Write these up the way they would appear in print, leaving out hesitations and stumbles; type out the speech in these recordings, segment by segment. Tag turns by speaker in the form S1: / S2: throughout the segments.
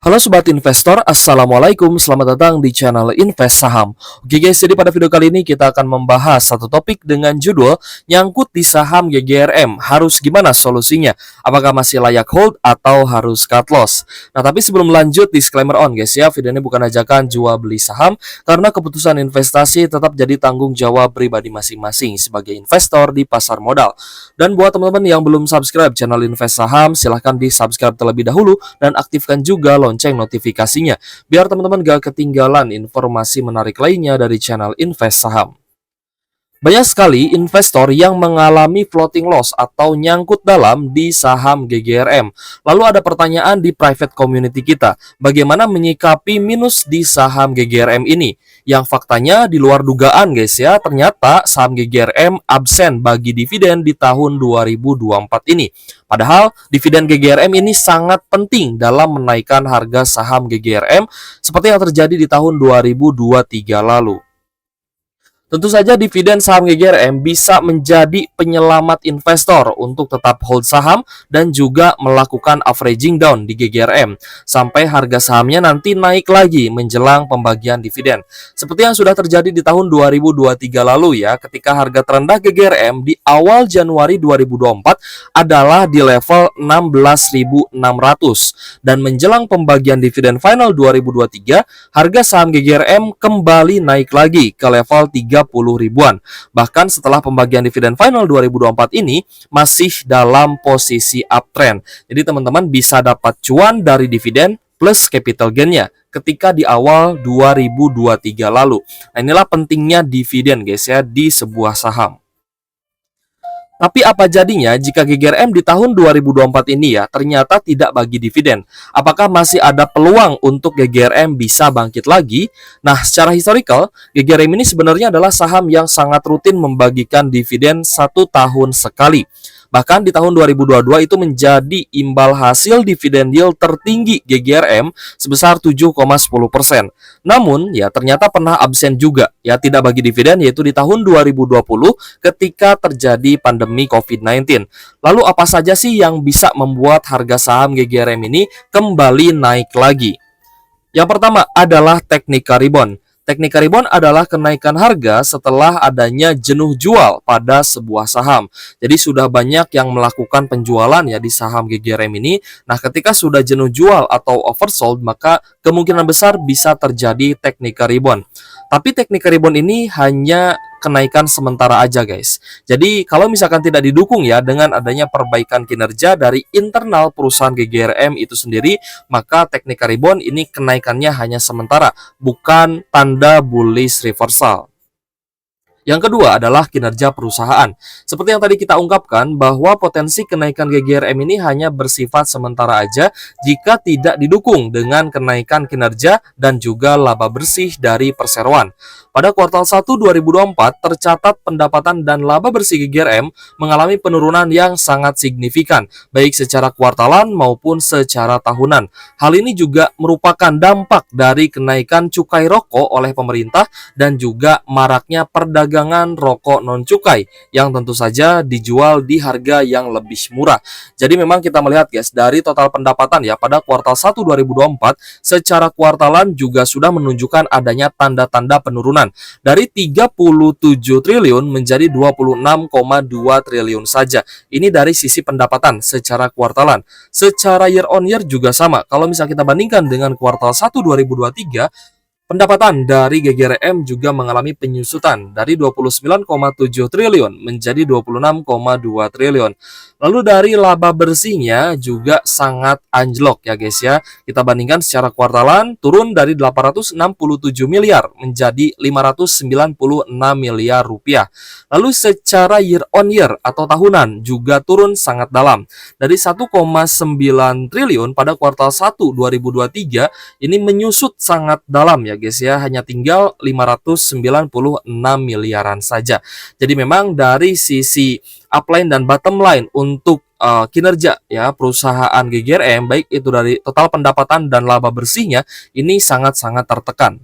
S1: Halo Sobat Investor, Assalamualaikum, selamat datang di channel Invest Saham. Oke guys, jadi pada video kali ini kita akan membahas satu topik dengan judul nyangkut di saham GGRM, harus gimana solusinya? Apakah masih layak hold atau harus cut loss? Nah tapi sebelum lanjut, disclaimer on guys ya, video ini bukan ajakan jual beli saham, karena keputusan investasi tetap jadi tanggung jawab pribadi masing-masing sebagai investor di pasar modal. Dan buat teman-teman yang belum subscribe channel Invest Saham, silahkan di subscribe terlebih dahulu dan aktifkan juga lonceng notifikasinya biar teman-teman gak ketinggalan informasi menarik lainnya dari channel Invest Saham. Banyak sekali investor yang mengalami floating loss atau nyangkut dalam di saham GGRM. Lalu ada pertanyaan di private community kita, bagaimana menyikapi minus di saham GGRM ini? Yang faktanya di luar dugaan guys ya, ternyata saham GGRM absen bagi dividen di tahun 2024 ini. Padahal dividen GGRM ini sangat penting dalam menaikkan harga saham GGRM seperti yang terjadi di tahun 2023 lalu. Tentu saja dividen saham GGRM bisa menjadi penyelamat investor untuk tetap hold saham dan juga melakukan averaging down di GGRM sampai harga sahamnya nanti naik lagi menjelang pembagian dividen. Seperti yang sudah terjadi di tahun 2023 lalu ya, ketika harga terendah GGRM di awal Januari 2024 adalah di level 16.600 dan menjelang pembagian dividen final 2023, harga saham GGRM kembali naik lagi ke level 30 ribuan. Bahkan setelah pembagian dividen final 2024 ini masih dalam posisi uptrend. Jadi teman-teman bisa dapat cuan dari dividen plus capital gain-nya ketika di awal 2023 lalu. Nah, inilah pentingnya dividen guys ya di sebuah saham. Tapi apa jadinya jika GGRM di tahun 2024 ini ya ternyata tidak bagi dividen? Apakah masih ada peluang untuk GGRM bisa bangkit lagi? Nah, secara historical, GGRM ini sebenarnya adalah saham yang sangat rutin membagikan dividen 1 tahun sekali. Bahkan di tahun 2022 itu menjadi imbal hasil dividen yield tertinggi GGRM sebesar 7,10%. Namun ya ternyata pernah absen juga ya tidak bagi dividen, yaitu di tahun 2020 ketika terjadi pandemi COVID-19. Lalu apa saja sih yang bisa membuat harga saham GGRM ini kembali naik lagi? Yang pertama adalah teknik rebound. Teknik rebound adalah kenaikan harga setelah adanya jenuh jual pada sebuah saham. Jadi sudah banyak yang melakukan penjualan ya di saham GGRM ini. Nah, ketika sudah jenuh jual atau oversold, maka kemungkinan besar bisa terjadi teknik rebound. Tapi teknik rebound ini hanya kenaikan sementara aja guys. Jadi kalau misalkan tidak didukung ya dengan adanya perbaikan kinerja dari internal perusahaan GGRM itu sendiri, maka teknik rebound ini kenaikannya hanya sementara, bukan tanda bullish reversal. Yang kedua adalah kinerja perusahaan. Seperti yang tadi kita ungkapkan bahwa potensi kenaikan GGRM ini hanya bersifat sementara aja jika tidak didukung dengan kenaikan kinerja dan juga laba bersih dari perseroan. Pada kuartal 1 2024 tercatat pendapatan dan laba bersih GGRM mengalami penurunan yang sangat signifikan, baik secara kuartalan maupun secara tahunan. Hal ini juga merupakan dampak dari kenaikan cukai rokok oleh pemerintah dan juga maraknya perdagangan rokok non-cukai yang tentu saja dijual di harga yang lebih murah. Jadi memang kita melihat guys, dari total pendapatan ya pada kuartal 1 2024 secara kuartalan juga sudah menunjukkan adanya tanda-tanda penurunan dari 37 triliun menjadi 26,2 triliun saja. Ini dari sisi pendapatan secara kuartalan. Secara year on year juga sama. Kalau misalnya kita bandingkan dengan kuartal 1 2023, pendapatan dari GGRM juga mengalami penyusutan dari 29,7 triliun menjadi 26,2 triliun. Lalu dari laba bersihnya juga sangat anjlok ya guys ya. Kita bandingkan secara kuartalan turun dari 867 miliar menjadi 596 miliar rupiah. Lalu secara year on year atau tahunan juga turun sangat dalam. Dari 1,9 triliun pada kuartal 1 2023 ini menyusut sangat dalam ya guys ya, hanya tinggal 596 miliaran saja. Jadi memang dari sisi upline dan bottom line untuk kinerja ya perusahaan GGRM, baik itu dari total pendapatan dan laba bersihnya, ini sangat-sangat tertekan.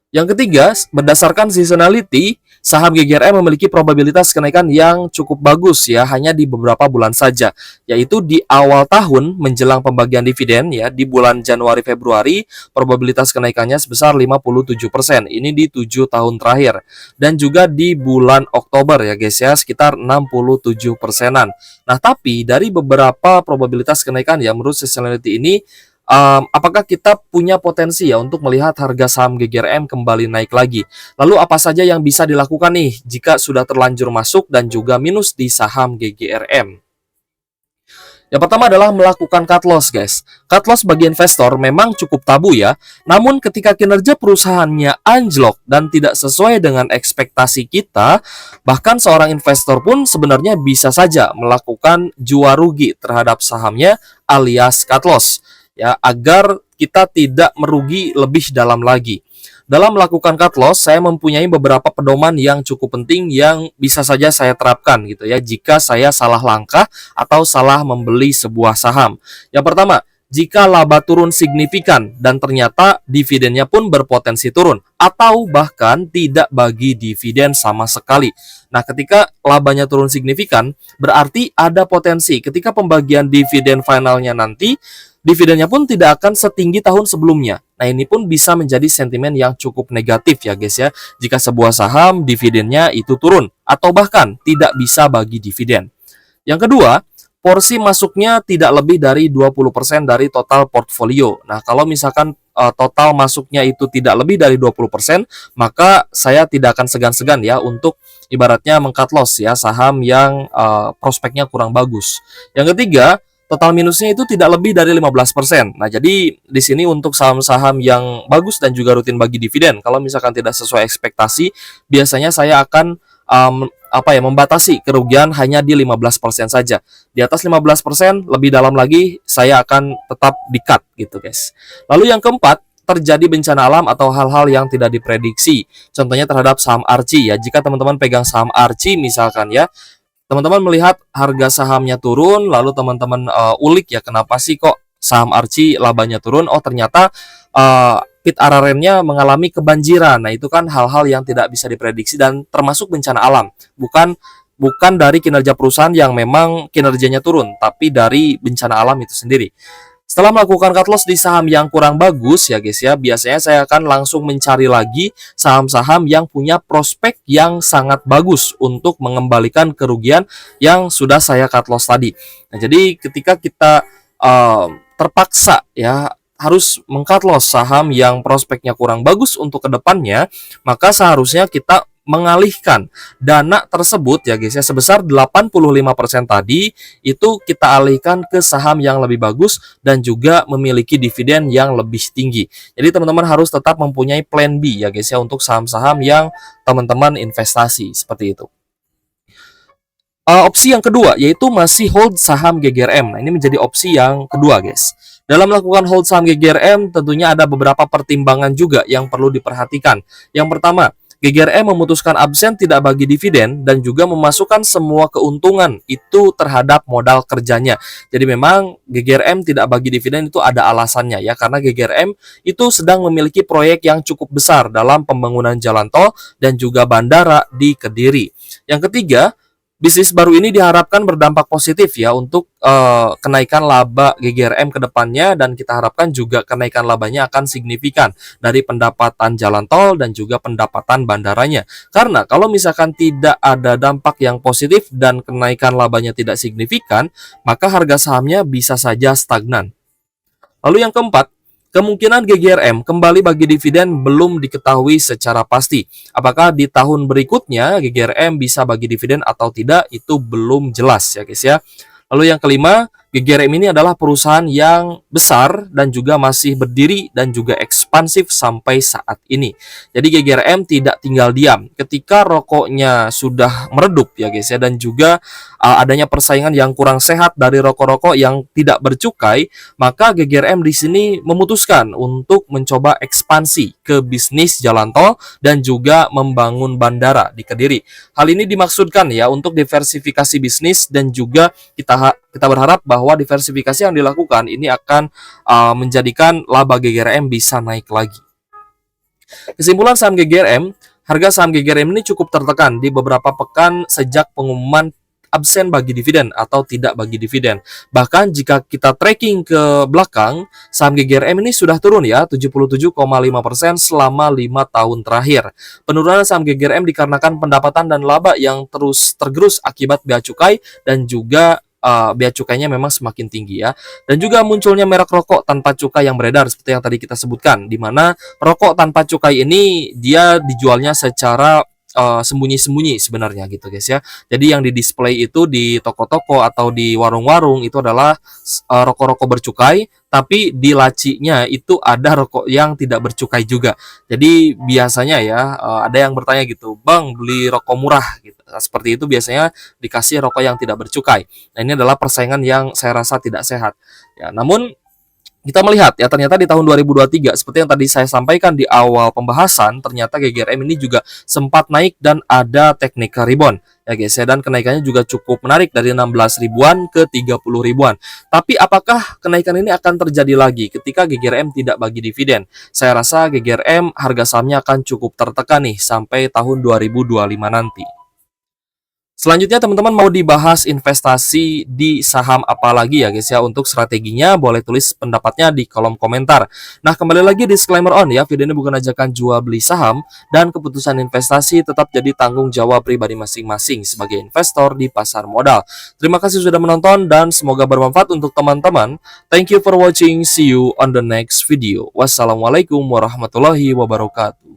S1: Yang ketiga, berdasarkan seasonality, saham GGRM memiliki probabilitas kenaikan yang cukup bagus ya, hanya di beberapa bulan saja, yaitu di awal tahun menjelang pembagian dividen ya, di bulan Januari Februari probabilitas kenaikannya sebesar 57%. Ini di 7 tahun terakhir. Dan juga di bulan Oktober ya guys ya, sekitar 67%-an. Nah, tapi dari beberapa probabilitas kenaikan ya menurut seasonality ini, apakah kita punya potensi ya untuk melihat harga saham GGRM kembali naik lagi? Lalu apa saja yang bisa dilakukan nih jika sudah terlanjur masuk dan juga minus di saham GGRM? Yang pertama adalah melakukan cut loss, guys. Cut loss bagi investor memang cukup tabu ya. Namun ketika kinerja perusahaannya anjlok dan tidak sesuai dengan ekspektasi kita, bahkan seorang investor pun sebenarnya bisa saja melakukan jual rugi terhadap sahamnya alias cut loss ya, agar kita tidak merugi lebih dalam lagi. Dalam melakukan cut loss, saya mempunyai beberapa pedoman yang cukup penting yang bisa saja saya terapkan gitu ya jika saya salah langkah atau salah membeli sebuah saham. Yang pertama, jika laba turun signifikan dan ternyata dividennya pun berpotensi turun atau bahkan tidak bagi dividen sama sekali. Nah, ketika labanya turun signifikan, berarti ada potensi ketika pembagian dividen finalnya nanti, dividennya pun tidak akan setinggi tahun sebelumnya. Nah, ini pun bisa menjadi sentimen yang cukup negatif ya guys ya, jika sebuah saham dividennya itu turun atau bahkan tidak bisa bagi dividen. Yang kedua, porsi masuknya tidak lebih dari 20% dari total portfolio. Nah, kalau misalkan total masuknya itu tidak lebih dari 20%, maka saya tidak akan segan-segan ya untuk ibaratnya meng-cut loss ya saham yang prospeknya kurang bagus. Yang ketiga, total minusnya itu tidak lebih dari 15%. Nah, jadi di sini untuk saham-saham yang bagus dan juga rutin bagi dividen, kalau misalkan tidak sesuai ekspektasi, biasanya saya akan membatasi kerugian hanya di 15% saja. Di atas 15%, lebih dalam lagi saya akan tetap di-cut gitu, guys. Lalu yang keempat, terjadi bencana alam atau hal-hal yang tidak diprediksi. Contohnya terhadap saham ARCI ya. Jika teman-teman pegang saham ARCI misalkan ya, teman-teman melihat harga sahamnya turun, lalu teman-teman ulik ya kenapa sih kok saham ARCI labanya turun? Oh, ternyata pit ararennya mengalami kebanjiran. Nah, itu kan hal-hal yang tidak bisa diprediksi dan termasuk bencana alam. Bukan dari kinerja perusahaan yang memang kinerjanya turun, tapi dari bencana alam itu sendiri. Setelah melakukan cut loss di saham yang kurang bagus ya guys ya, biasanya saya akan langsung mencari lagi saham-saham yang punya prospek yang sangat bagus untuk mengembalikan kerugian yang sudah saya cut loss tadi. Nah, jadi ketika kita terpaksa ya harus meng-cut loss saham yang prospeknya kurang bagus untuk kedepannya, maka seharusnya kita mengalihkan dana tersebut ya guys ya sebesar 85% tadi itu kita alihkan ke saham yang lebih bagus dan juga memiliki dividen yang lebih tinggi. Jadi teman-teman harus tetap mempunyai plan B ya guys ya untuk saham-saham yang teman-teman investasi seperti itu. Opsi yang kedua yaitu masih hold saham GGRM. Nah, ini menjadi opsi yang kedua, guys. Dalam melakukan hold saham GGRM tentunya ada beberapa pertimbangan juga yang perlu diperhatikan. Yang pertama, GGRM memutuskan absen tidak bagi dividen dan juga memasukkan semua keuntungan itu terhadap modal kerjanya. Jadi memang GGRM tidak bagi dividen itu ada alasannya ya, karena GGRM itu sedang memiliki proyek yang cukup besar dalam pembangunan jalan tol dan juga bandara di Kediri. Yang ketiga, bisnis baru ini diharapkan berdampak positif ya untuk kenaikan laba GGRM ke depannya, dan kita harapkan juga kenaikan labanya akan signifikan dari pendapatan jalan tol dan juga pendapatan bandaranya. Karena kalau misalkan tidak ada dampak yang positif dan kenaikan labanya tidak signifikan, maka harga sahamnya bisa saja stagnan. Lalu yang keempat, kemungkinan GGRM kembali bagi dividen belum diketahui secara pasti. Apakah di tahun berikutnya GGRM bisa bagi dividen atau tidak, itu belum jelas ya guys ya. Lalu yang kelima, GGRM ini adalah perusahaan yang besar dan juga masih berdiri dan juga ekspansif sampai saat ini. Jadi GGRM tidak tinggal diam. Ketika rokoknya sudah meredup ya guys ya, dan juga adanya persaingan yang kurang sehat dari rokok-rokok yang tidak bercukai, maka GGRM di sini memutuskan untuk mencoba ekspansi ke bisnis jalan tol dan juga membangun bandara di Kediri. Hal ini dimaksudkan ya untuk diversifikasi bisnis, dan juga kita berharap bahwa diversifikasi yang dilakukan ini akan menjadikan laba GGRM bisa naik lagi. Kesimpulan saham GGRM, harga saham GGRM ini cukup tertekan di beberapa pekan sejak pengumuman absen bagi dividen atau tidak bagi dividen. Bahkan jika kita tracking ke belakang, saham GGRM ini sudah turun ya 77,5% selama 5 tahun terakhir. Penurunan saham GGRM dikarenakan pendapatan dan laba yang terus tergerus akibat bea cukai dan juga bea cukainya memang semakin tinggi ya. Dan juga munculnya merek rokok tanpa cukai yang beredar seperti yang tadi kita sebutkan, di mana rokok tanpa cukai ini dia dijualnya secara sembunyi-sembunyi sebenarnya gitu guys ya. Jadi yang di display itu di toko-toko atau di warung-warung itu adalah rokok-rokok bercukai, tapi di lacinya itu ada rokok yang tidak bercukai juga. Jadi biasanya ya ada yang bertanya gitu, "Bang, beli rokok murah," gitu. Nah, seperti itu biasanya dikasih rokok yang tidak bercukai. Nah, ini adalah persaingan yang saya rasa tidak sehat. Ya, namun kita melihat ya ternyata di tahun 2023 seperti yang tadi saya sampaikan di awal pembahasan, ternyata GGRM ini juga sempat naik dan ada technical rebound ya guys ya, dan kenaikannya juga cukup menarik dari 16 ribuan ke 30 ribuan. Tapi apakah kenaikan ini akan terjadi lagi ketika GGRM tidak bagi dividen? Saya rasa GGRM harga sahamnya akan cukup tertekan nih sampai tahun 2025 nanti. Selanjutnya teman-teman mau dibahas investasi di saham apa lagi ya guys ya. Untuk strateginya boleh tulis pendapatnya di kolom komentar. Nah, kembali lagi disclaimer on ya, video ini bukan ajakan jual beli saham dan keputusan investasi tetap jadi tanggung jawab pribadi masing-masing sebagai investor di pasar modal. Terima kasih sudah menonton dan semoga bermanfaat untuk teman-teman. Thank you for watching, see you on the next video. Wassalamualaikum warahmatullahi wabarakatuh.